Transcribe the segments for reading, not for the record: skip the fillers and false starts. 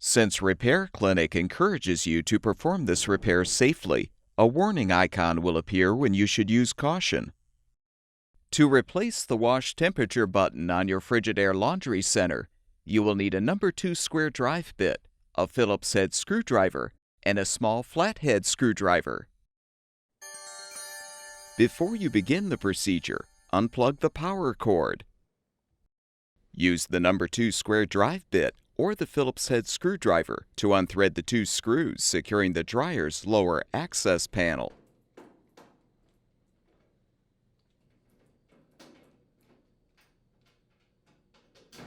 Since Repair Clinic encourages you to perform this repair safely, a warning icon will appear when you should use caution. To replace the wash temperature button on your Frigidaire laundry center, you will need a number 2 square drive bit, a Phillips head screwdriver, and a small flathead screwdriver. Before you begin the procedure, unplug the power cord. Use the number 2 square drive bit or the Phillips head screwdriver to unthread the 2 screws securing the dryer's lower access panel.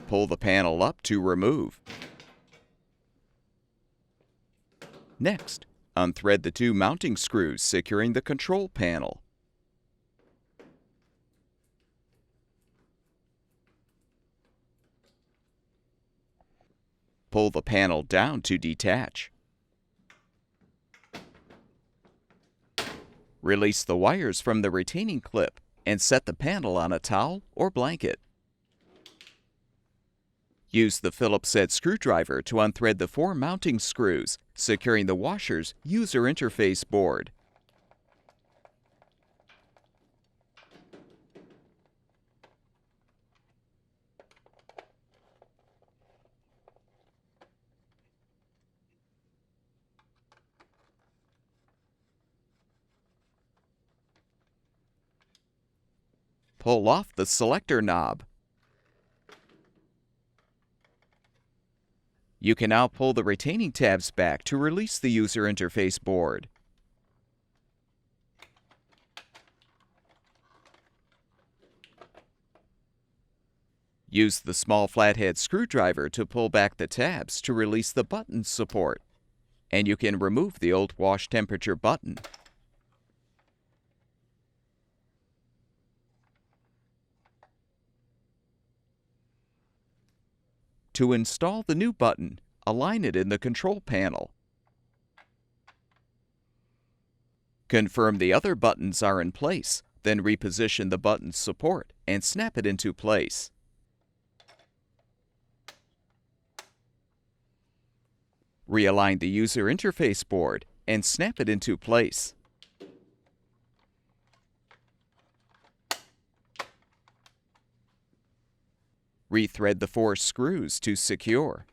Pull the panel up to remove. Next, unthread the 2 mounting screws securing the control panel. Pull the panel down to detach. Release the wires from the retaining clip and set the panel on a towel or blanket. Use the Phillips head screwdriver to unthread the 4 mounting screws securing the washer's user interface board. Pull off the selector knob. You can now pull the retaining tabs back to release the user interface board. Use the small flathead screwdriver to pull back the tabs to release the button support, and you can remove the old wash temperature button. To install the new button, align it in the control panel. Confirm the other buttons are in place, then reposition the button's support and snap it into place. Realign the user interface board and snap it into place. Rethread the 4 screws to secure.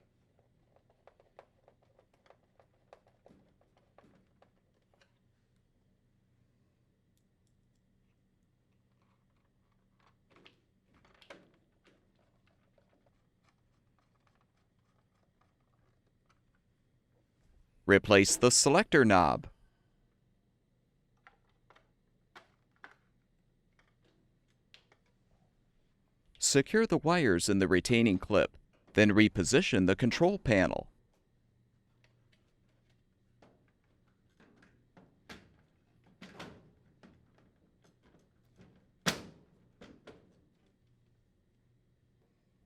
Replace the selector knob. Secure the wires in the retaining clip, then reposition the control panel.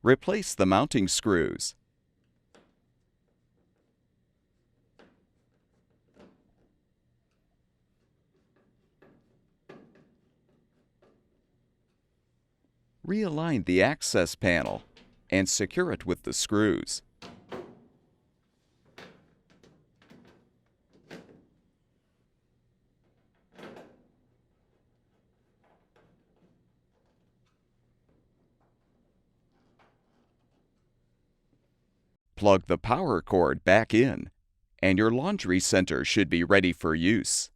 Replace the mounting screws. Realign the access panel and secure it with the screws. Plug the power cord back in, and your laundry center should be ready for use.